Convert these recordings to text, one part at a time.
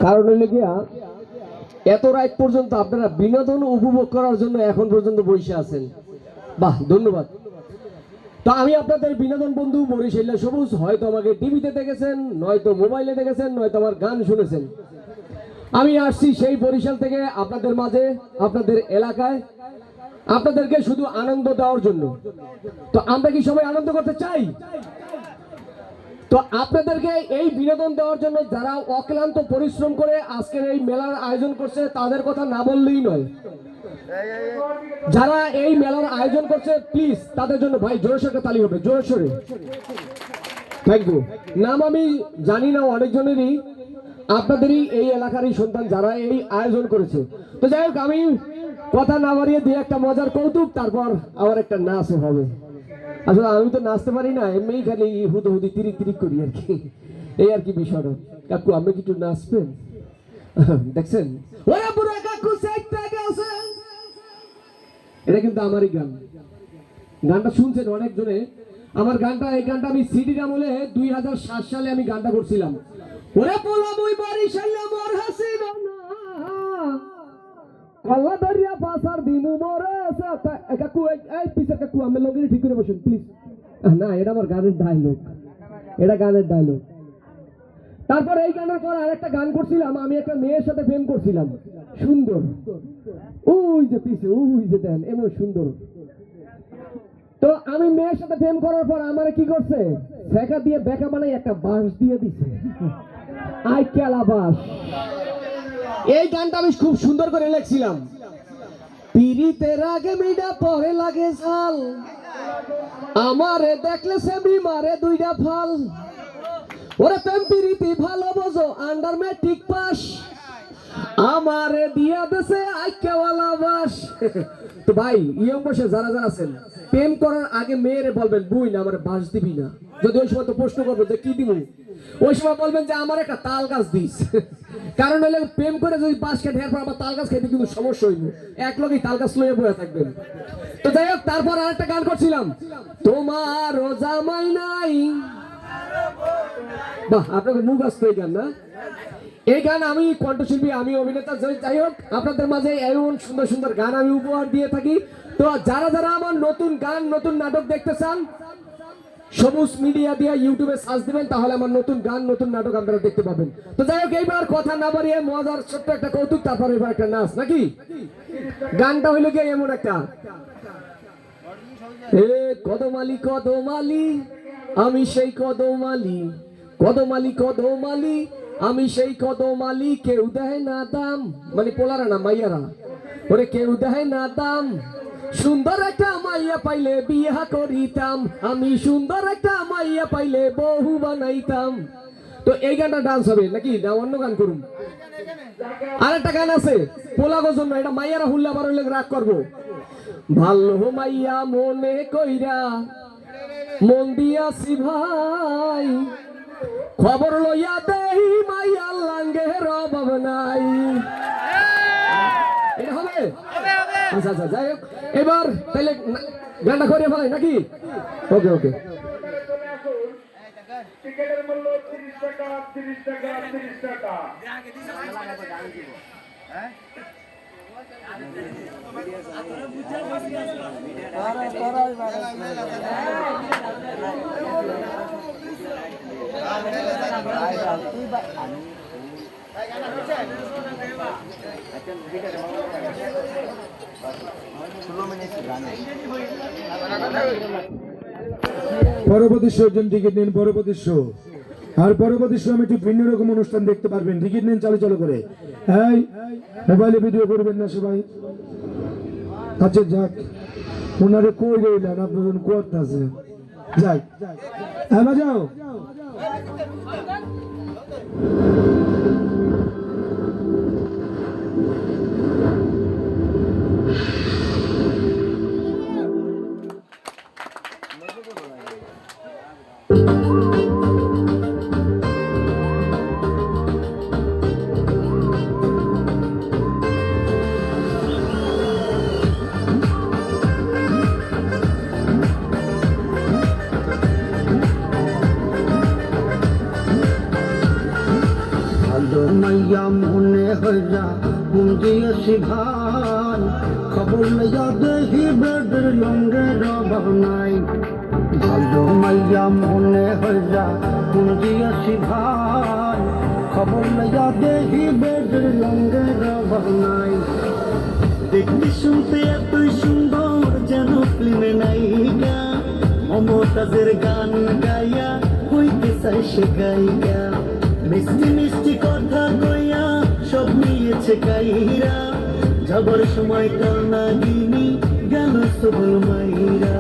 কারণ হইলে গিয়া এত রাত পর্যন্ত আপনারা বিনোদন উপভোগ করার জন্য এখন পর্যন্ত বসে আছেন। বাহ, ধন্যবাদ। তো আমি আপনাদের বিনোদন বন্ধু বরিশাল সবুজ, হয়তো আমাকে টিভিতে দেখেছেন, নয়তো মোবাইলে দেখেছেন, নয়তো আমার গান শুনেছেন। আমি আসছি সেই বরিশাল থেকে আপনাদের মাঝে, আপনাদের এলাকায় আপনাদেরকে শুধু আনন্দ দেওয়ার জন্য। তো আমরা কি সবাই আনন্দ করতে চাই? তো আপনাদেরকে এই বিনোদন দেওয়ার জন্য যারা অক্লান্ত পরিশ্রম করে আজকের এই মেলার আয়োজন করছে তাদের কথা না বললেই নয়। যারা এই মেলার আয়োজন করছে প্লিজ তাদের জন্য ভাই জোরে সোরে তালি হবে, জোরে সোরে। Thank you. নাম আমি জানি না অনেকজনেরই, আপনাদেরই এই এলাকারই সন্তান যারা এই আয়োজন করেছে। তো যাই হোক, আমি কথা না বাড়িয়ে দিয়ে একটা মজার কৌতুক, তারপর আবার একটা নাচ হবে। আসলে আমি তো নাচতে পারি না, এমনি খালি হুদি তিরিক তিরিক করি আর কি, এই আর কি বিষয়টা। কাকু আপনি কি একটু নাচবেন? দেখছেন ওরা পুরো কাকু সাইডটা গেছে। এটা কিন্তু আমারই গান, গানটা শুনছেন অনেকজনে। আমার গানটা, এই গানটা আমি সিডি আমলে 2007 সালে আমি গানটা করছিলাম। ওরে পোলা মুই বরিশালে মোর হাসিব না, কল্লা দরিয়া পাসার দিমু মোরে সাথে। কাকু এই পিছে কাকু আমি লগিনি ঠিক করে বসেন প্লিজ। না, এটা আমার গানের ডায়লগ, এটা গানের ডায়লগ। তারপর এই গানের পর আরেকটা গান করছিলাম, আমি একটা মেয়ের সাথে প্রেম করছিলাম, সুন্দর, ওই যে পিছে, ওই যে দেন এমন সুন্দর। তো আমি মেয়ের সাথে প্রেম করার পর আমার কি করছে, ফেকা দিয়ে বেকা বানাই একটা বাঁশ দিয়ে দিছে, আই কেলা বাঁশ। এই গানটা আমি খুব সুন্দর করে লিখছিলাম। পিরিতের আগে মিডা পরে লাগে ঝাল, আমারে দেখলে সে বিমারে দুইটা ফাল। ওরে প্রেম প্রীতি ভালো বোঝো আন্ডার ম্যাট্রিক পাস, আমারে দিয়া দেশে আইকেওয়ালা বাস। তো ভাই ইয়ং বসে যারা যারা আছেন, প্রেম করার আগে মেয়েরে বলবেন বুই না আমার বাস দিবি না। যদি ওই সময় তো প্রশ্ন করবো যে কি দিব, ওই সময় বলবেন যে আমার একটা তাল গাছ দিস। কারণ হলে প্রেম করে যদি বাস খেয়ে ঢের পর আবার তাল গাছ খেতে কিন্তু সমস্যা হইব, এক লগেই তাল গাছ লইয়া বয়ে থাকবেন। তো যাই হোক, তারপর আরেকটা গান করছিলাম, তোমার জামাই নাই। বাহ, আপনাদের মুখ আসতো এই গান না? এই গান আমি কণ্ঠশিল্পী, আমি অভিনেতা। যাই হোক, আপনাদের মাঝে এমন সুন্দর সুন্দর গান আমি উপহার দিয়ে থাকি। তো যারা যারা আমার নতুন গান নতুন নাটক দেখতে চান, সবুজ মিডিয়া দিয়ে ইউটিউবে সার্চ দিবেন, তাহলে আমার নতুন গান নতুন নাটক আপনারা দেখতে পাবেন। তো যাই হোক, এইবার কথা না বাড়িয়ে মজার ছোট্ট একটা কৌতুক, তারপর এবার একটা নাচ নাকি। গানটা হইলো গিয়ে এমন একটা, এ কদমালি কদমালি আমি সেই কদমালি, কদমালি কদমালি আমি সেই কদমালি, কেউ দেয় না দাম। মানে পোলারা না মাইয়ারা, ওরে কেউ দেয় না দাম। সুন্দর একটা মাইয়া পাইলে বিয়া করিতাম, আমি সুন্দর একটা মাইয়া পাইলে বহু বানাইতাম। তো এই গানটা ডান্স হবে নাকি না অন্য গান করুন? আরেকটা গান আছে পোলাগোর জন্য, এটা মাইয়ারা হুল্লা আবার হইলে রাগ করবো। ভালো মাইয়া মনে কইরা মন দিয়াছি ভাই, খবর লইয়া দেই মাইয়ার লাঙ্গের অভাব নাই। এটা হবে? আচ্ছা আচ্ছা, যাই হোক, এবার তাহলে গানটা করে ফেলাই নাকি? ওকে ওকে। টিকেটের মূল্য 30 টাকা, 30 টাকা, 30 টাকা। পরবর্তী শো জন টিকিট নিন, পরবর্তী শো। আর পরবর্তী শো আমি একটু ভিন্ন রকম অনুষ্ঠান দেখতে পারবেন, টিকিট নিন চালু চালু করে। এই মোবাইলে ভিডিও করবেন না সবাই। আচ্ছা যাক, ওনারে কই রইলেন আপনাদের কোয়ার্ট আছে, যাক হ্যাঁ বাজাও। ভালো মাইয়া মনে হইয়া মন দিয়েছি ভাই খবর লইয়া দেখি বেডের লঙ্গের অভাব নাই ভালো মাইয়া মনে হইয়া মন দিয়েছি ভাই খবর লইয়া দেখি বেডের লঙ্গের অভাব নাই দেখতে শুনতে এতই সুন্দর যেন ফিল্মে নায়িকা মমতাজের গান গাইয়া হইতে চাই সে গাইয়া মিষ্টি মিষ্টি কথা কইয়া সব নিয়েছে কাইরা যাবার সময় কান্না দিনি গেল সবল মাইরা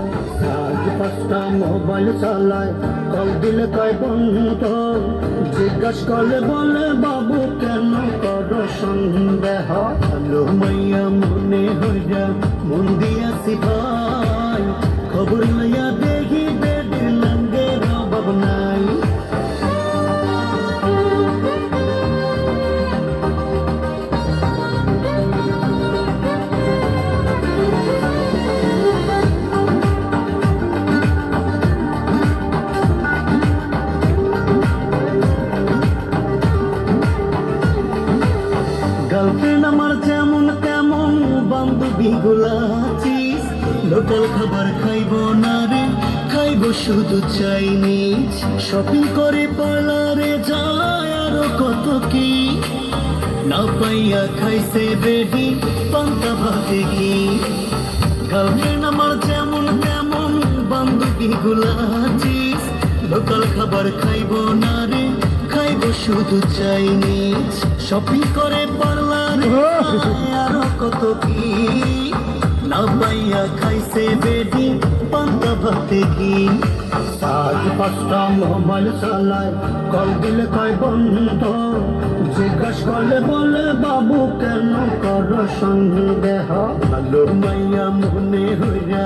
আজ 5টা মোবাইল চালায় কল দিলে কয় বন্ধ জিজ্ঞাস করলে বলে বাবু কেন করো সন্দেহ ভালো মাইয়া মনে হইয়া মন দিয়াছি ভাই খবর লইয়া দেখি বেডের লঙ্গের অভাব নাই গার্লফ্রেন্ড আমার যেমন তেমন বান্ধবী গুলাচিস লোকাল খাবার খাইবো না রে খাইবো শুধু চাইনিজ শপিং করে পার্লারে যায় আরো কত কি না পাইয়া খাইছে বেডি পান্তা ভাতে কি গার্লফ্রেন্ড আমার যেমন তেমন বান্ধবী গুলাচিস লোকাল খাবার খাইবো না রে খাইবো শুধু চাইনিজ শপিং করে পার্লারে আরো কত কি না পাইয়া খাইছে বেডি পান্তা ভাতে কি আজ 5টা মোবাইল চালায় কল দিলে কয় বন্ধ জিজ্ঞাস করলে বলে বাবু কেন করো সন্দেহ ভালো মাইয়া মনে হইয়া